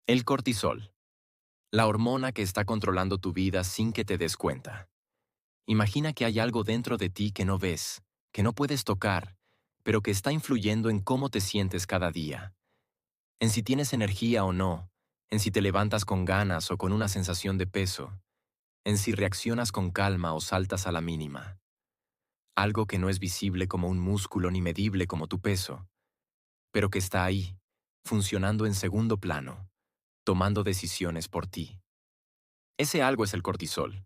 El cortisol, la hormona que está controlando tu vida sin que te des cuenta. Imagina que hay algo dentro de ti que no ves, que no puedes tocar, pero que está influyendo en cómo te sientes cada día, en si tienes energía o no, en si te levantas con ganas o con una sensación de peso, en si reaccionas con calma o saltas a la mínima. Algo que no es visible como un músculo ni medible como tu peso, pero que está ahí, funcionando en segundo plano, tomando decisiones por ti. Ese algo es el cortisol.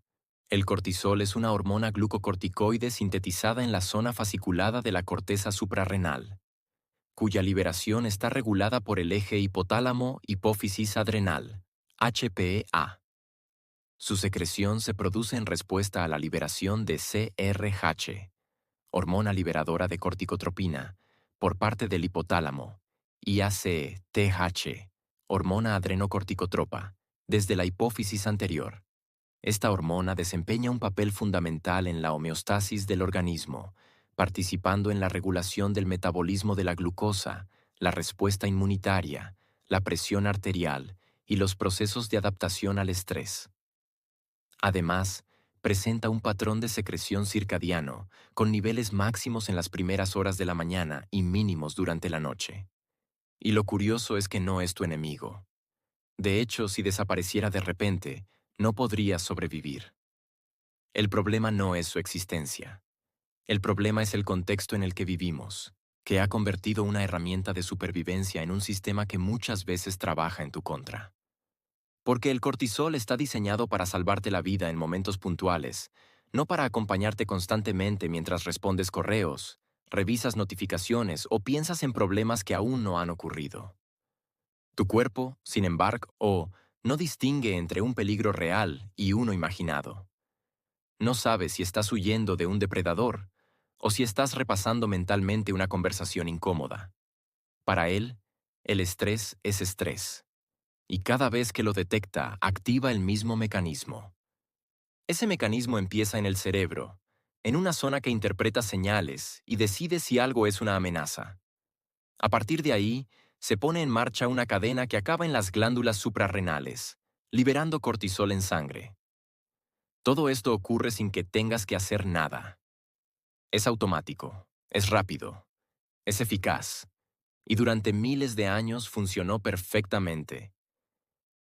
El cortisol es una hormona glucocorticoide sintetizada en la zona fasciculada de la corteza suprarrenal, cuya liberación está regulada por el eje hipotálamo-hipófisis adrenal, HPA. Su secreción se produce en respuesta a la liberación de CRH, hormona liberadora de corticotropina, por parte del hipotálamo, y ACTH, hormona adrenocorticotropa, desde la hipófisis anterior. Esta hormona desempeña un papel fundamental en la homeostasis del organismo, participando en la regulación del metabolismo de la glucosa, la respuesta inmunitaria, la presión arterial y los procesos de adaptación al estrés. Además, presenta un patrón de secreción circadiano, con niveles máximos en las primeras horas de la mañana y mínimos durante la noche. Y lo curioso es que no es tu enemigo. De hecho, si desapareciera de repente, no podrías sobrevivir. El problema no es su existencia. El problema es el contexto en el que vivimos, que ha convertido una herramienta de supervivencia en un sistema que muchas veces trabaja en tu contra. Porque el cortisol está diseñado para salvarte la vida en momentos puntuales, no para acompañarte constantemente mientras respondes correos, revisas notificaciones o piensas en problemas que aún no han ocurrido. Tu cuerpo, sin embargo, no distingue entre un peligro real y uno imaginado. No sabes si estás huyendo de un depredador o si estás repasando mentalmente una conversación incómoda. Para él, el estrés es estrés, y cada vez que lo detecta, activa el mismo mecanismo. Ese mecanismo empieza en el cerebro, en una zona que interpreta señales y decide si algo es una amenaza. A partir de ahí, se pone en marcha una cadena que acaba en las glándulas suprarrenales, liberando cortisol en sangre. Todo esto ocurre sin que tengas que hacer nada. Es automático, es rápido, es eficaz, y durante miles de años funcionó perfectamente.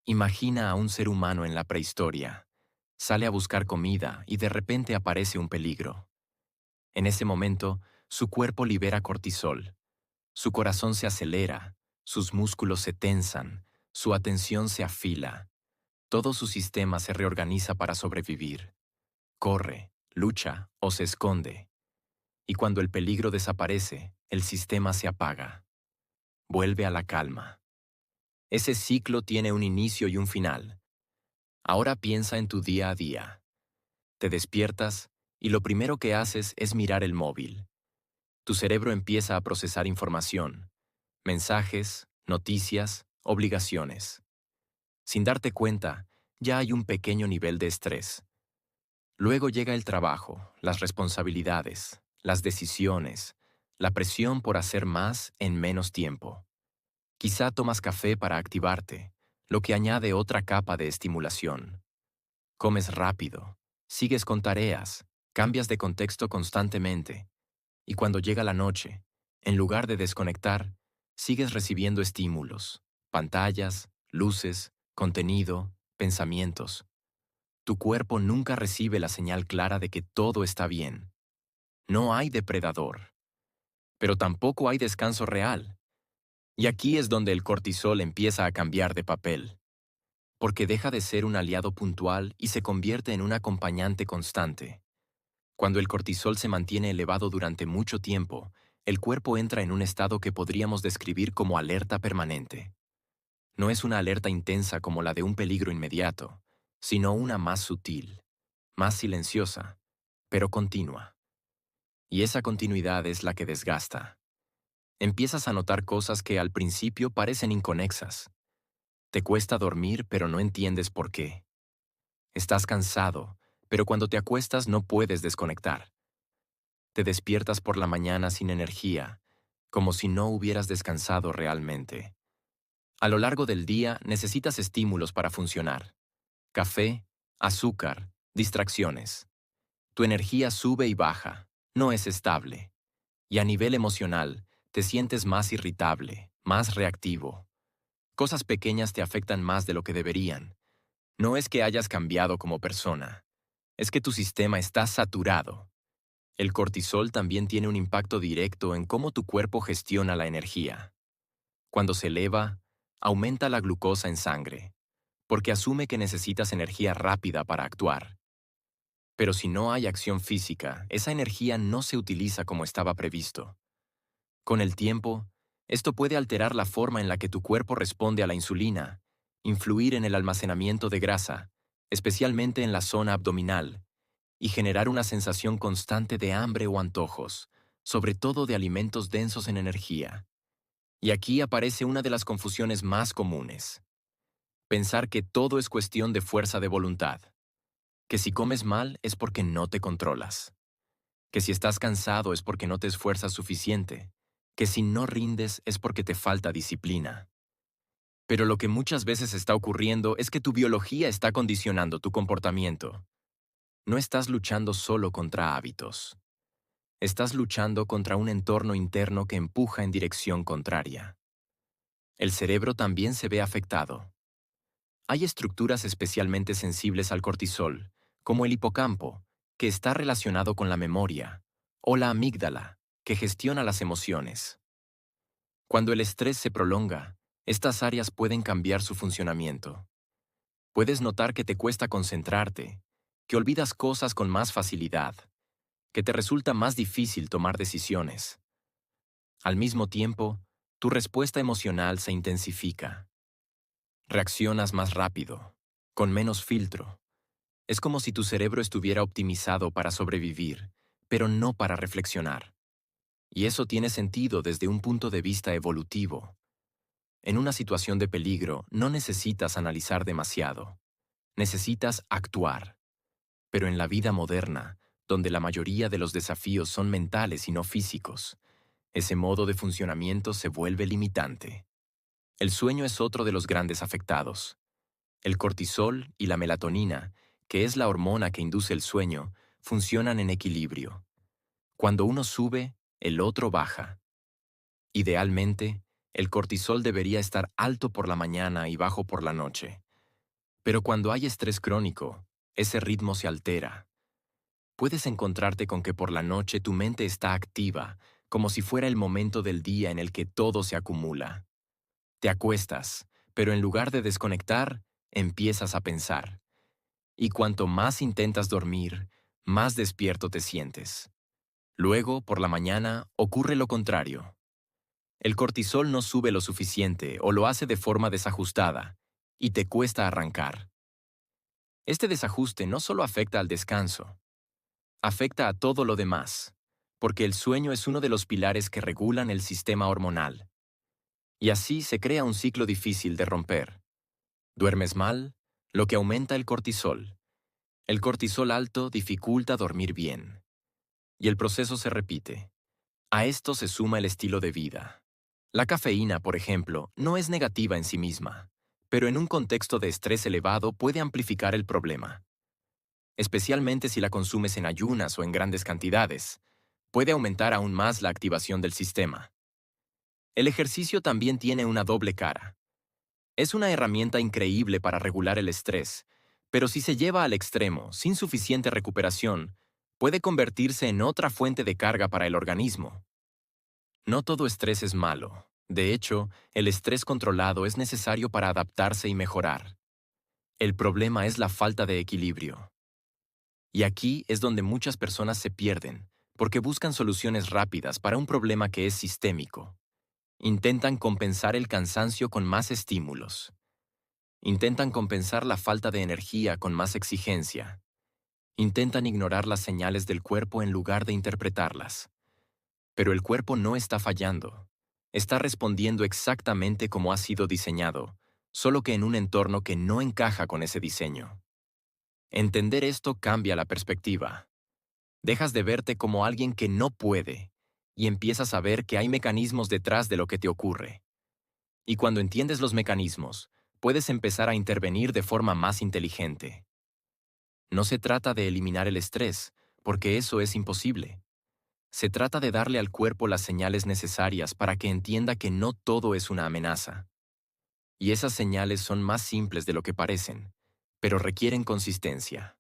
Imagina a un ser humano en la prehistoria. Sale a buscar comida y de repente aparece un peligro. En ese momento, su cuerpo libera cortisol. Su corazón se acelera, sus músculos se tensan, su atención se afila. Todo su sistema se reorganiza para sobrevivir. Corre, lucha o se esconde. Y cuando el peligro desaparece, el sistema se apaga. Vuelve a la calma. Ese ciclo tiene un inicio y un final. Ahora piensa en tu día a día. Te despiertas y lo primero que haces es mirar el móvil. Tu cerebro empieza a procesar información, mensajes, noticias, obligaciones. Sin darte cuenta, ya hay un pequeño nivel de estrés. Luego llega el trabajo, las responsabilidades, las decisiones, la presión por hacer más en menos tiempo. Quizá tomas café para activarte, lo que añade otra capa de estimulación. Comes rápido, sigues con tareas, cambias de contexto constantemente, y cuando llega la noche, en lugar de desconectar, sigues recibiendo estímulos, pantallas, luces, contenido, pensamientos. Tu cuerpo nunca recibe la señal clara de que todo está bien. No hay depredador, pero tampoco hay descanso real. Y aquí es donde el cortisol empieza a cambiar de papel, porque deja de ser un aliado puntual y se convierte en un acompañante constante. Cuando el cortisol se mantiene elevado durante mucho tiempo, el cuerpo entra en un estado que podríamos describir como alerta permanente. No es una alerta intensa como la de un peligro inmediato, sino una más sutil, más silenciosa, pero continua. Y esa continuidad es la que desgasta. Empiezas a notar cosas que al principio parecen inconexas. Te cuesta dormir, pero no entiendes por qué. Estás cansado, pero cuando te acuestas no puedes desconectar. Te despiertas por la mañana sin energía, como si no hubieras descansado realmente. A lo largo del día necesitas estímulos para funcionar. Café, azúcar, distracciones. Tu energía sube y baja, no es estable. Y a nivel emocional, te sientes más irritable, más reactivo. Cosas pequeñas te afectan más de lo que deberían. No es que hayas cambiado como persona, es que tu sistema está saturado. El cortisol también tiene un impacto directo en cómo tu cuerpo gestiona la energía. Cuando se eleva, aumenta la glucosa en sangre, porque asume que necesitas energía rápida para actuar. Pero si no hay acción física, esa energía no se utiliza como estaba previsto. Con el tiempo, esto puede alterar la forma en la que tu cuerpo responde a la insulina, influir en el almacenamiento de grasa, especialmente en la zona abdominal, y generar una sensación constante de hambre o antojos, sobre todo de alimentos densos en energía. Y aquí aparece una de las confusiones más comunes. Pensar que todo es cuestión de fuerza de voluntad, que si comes mal es porque no te controlas, que si estás cansado es porque no te esfuerzas suficiente, que si no rindes es porque te falta disciplina. Pero lo que muchas veces está ocurriendo es que tu biología está condicionando tu comportamiento. No estás luchando solo contra hábitos. Estás luchando contra un entorno interno que empuja en dirección contraria. El cerebro también se ve afectado. Hay estructuras especialmente sensibles al cortisol, como el hipocampo, que está relacionado con la memoria, o la amígdala, que gestiona las emociones. Cuando el estrés se prolonga, estas áreas pueden cambiar su funcionamiento. Puedes notar que te cuesta concentrarte, que olvidas cosas con más facilidad, que te resulta más difícil tomar decisiones. Al mismo tiempo, tu respuesta emocional se intensifica. Reaccionas más rápido, con menos filtro. Es como si tu cerebro estuviera optimizado para sobrevivir, pero no para reflexionar. Y eso tiene sentido desde un punto de vista evolutivo. En una situación de peligro no necesitas analizar demasiado. Necesitas actuar. Pero en la vida moderna, donde la mayoría de los desafíos son mentales y no físicos, ese modo de funcionamiento se vuelve limitante. El sueño es otro de los grandes afectados. El cortisol y la melatonina, que es la hormona que induce el sueño, funcionan en equilibrio. Cuando uno sube, el otro baja. Idealmente, el cortisol debería estar alto por la mañana y bajo por la noche. Pero cuando hay estrés crónico, ese ritmo se altera. Puedes encontrarte con que por la noche tu mente está activa, como si fuera el momento del día en el que todo se acumula. Te acuestas, pero en lugar de desconectar, empiezas a pensar. Y cuanto más intentas dormir, más despierto te sientes. Luego, por la mañana, ocurre lo contrario. El cortisol no sube lo suficiente o lo hace de forma desajustada, y te cuesta arrancar. Este desajuste no solo afecta al descanso, afecta a todo lo demás, porque el sueño es uno de los pilares que regulan el sistema hormonal. Y así se crea un ciclo difícil de romper. Duermes mal, lo que aumenta el cortisol. El cortisol alto dificulta dormir bien. Y el proceso se repite. A esto se suma el estilo de vida. La cafeína, por ejemplo, no es negativa en sí misma, pero en un contexto de estrés elevado puede amplificar el problema. Especialmente si la consumes en ayunas o en grandes cantidades, puede aumentar aún más la activación del sistema. El ejercicio también tiene una doble cara. Es una herramienta increíble para regular el estrés, pero si se lleva al extremo, sin suficiente recuperación, puede convertirse en otra fuente de carga para el organismo. No todo estrés es malo. De hecho, el estrés controlado es necesario para adaptarse y mejorar. El problema es la falta de equilibrio. Y aquí es donde muchas personas se pierden, porque buscan soluciones rápidas para un problema que es sistémico. Intentan compensar el cansancio con más estímulos. Intentan compensar la falta de energía con más exigencia. Intentan ignorar las señales del cuerpo en lugar de interpretarlas. Pero el cuerpo no está fallando. Está respondiendo exactamente como ha sido diseñado, solo que en un entorno que no encaja con ese diseño. Entender esto cambia la perspectiva. Dejas de verte como alguien que no puede y empiezas a ver que hay mecanismos detrás de lo que te ocurre. Y cuando entiendes los mecanismos, puedes empezar a intervenir de forma más inteligente. No se trata de eliminar el estrés, porque eso es imposible. Se trata de darle al cuerpo las señales necesarias para que entienda que no todo es una amenaza. Y esas señales son más simples de lo que parecen, pero requieren consistencia.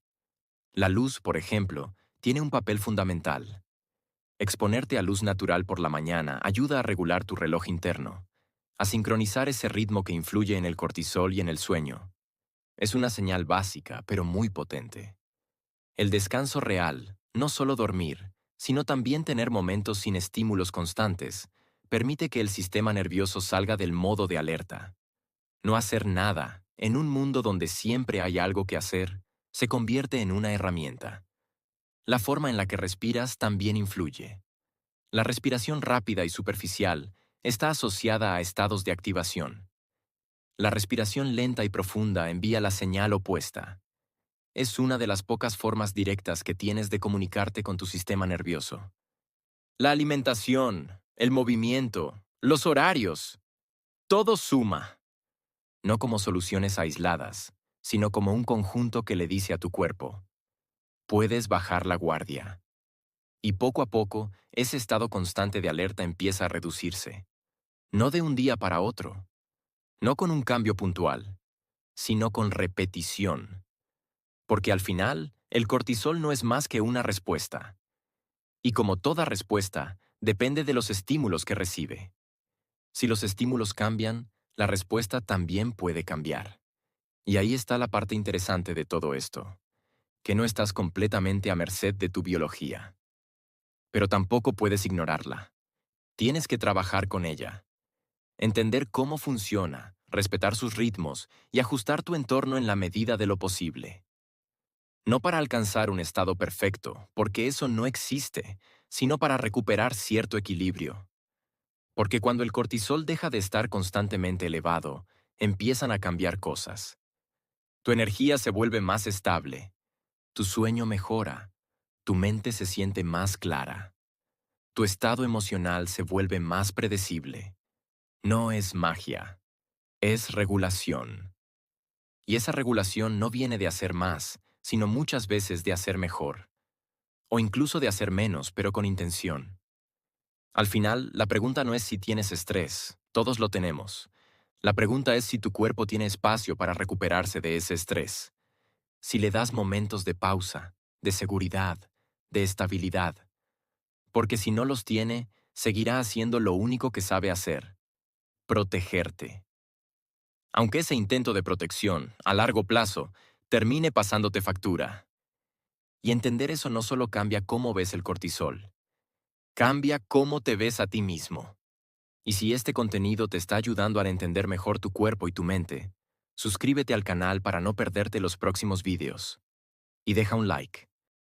La luz, por ejemplo, tiene un papel fundamental. Exponerte a luz natural por la mañana ayuda a regular tu reloj interno, a sincronizar ese ritmo que influye en el cortisol y en el sueño. Es una señal básica, pero muy potente. El descanso real, no solo dormir, sino también tener momentos sin estímulos constantes, permite que el sistema nervioso salga del modo de alerta. No hacer nada, en un mundo donde siempre hay algo que hacer, se convierte en una herramienta. La forma en la que respiras también influye. La respiración rápida y superficial está asociada a estados de activación. La respiración lenta y profunda envía la señal opuesta. Es una de las pocas formas directas que tienes de comunicarte con tu sistema nervioso. La alimentación, el movimiento, los horarios, todo suma, no como soluciones aisladas, sino como un conjunto que le dice a tu cuerpo, puedes bajar la guardia. Y poco a poco, ese estado constante de alerta empieza a reducirse. No de un día para otro, no con un cambio puntual, sino con repetición. Porque al final, el cortisol no es más que una respuesta. Y como toda respuesta, depende de los estímulos que recibe. Si los estímulos cambian, la respuesta también puede cambiar. Y ahí está la parte interesante de todo esto, que no estás completamente a merced de tu biología. Pero tampoco puedes ignorarla. Tienes que trabajar con ella. Entender cómo funciona, respetar sus ritmos y ajustar tu entorno en la medida de lo posible. No para alcanzar un estado perfecto, porque eso no existe, sino para recuperar cierto equilibrio. Porque cuando el cortisol deja de estar constantemente elevado, empiezan a cambiar cosas. Tu energía se vuelve más estable, tu sueño mejora, tu mente se siente más clara, tu estado emocional se vuelve más predecible. No es magia, es regulación. Y esa regulación no viene de hacer más, sino muchas veces de hacer mejor. O incluso de hacer menos, pero con intención. Al final, la pregunta no es si tienes estrés, todos lo tenemos. La pregunta es si tu cuerpo tiene espacio para recuperarse de ese estrés. Si le das momentos de pausa, de seguridad, de estabilidad. Porque si no los tiene, seguirá haciendo lo único que sabe hacer: protegerte. Aunque ese intento de protección, a largo plazo, termine pasándote factura. Y entender eso no solo cambia cómo ves el cortisol, cambia cómo te ves a ti mismo. Y si este contenido te está ayudando a entender mejor tu cuerpo y tu mente, suscríbete al canal para no perderte los próximos vídeos. Y deja un like.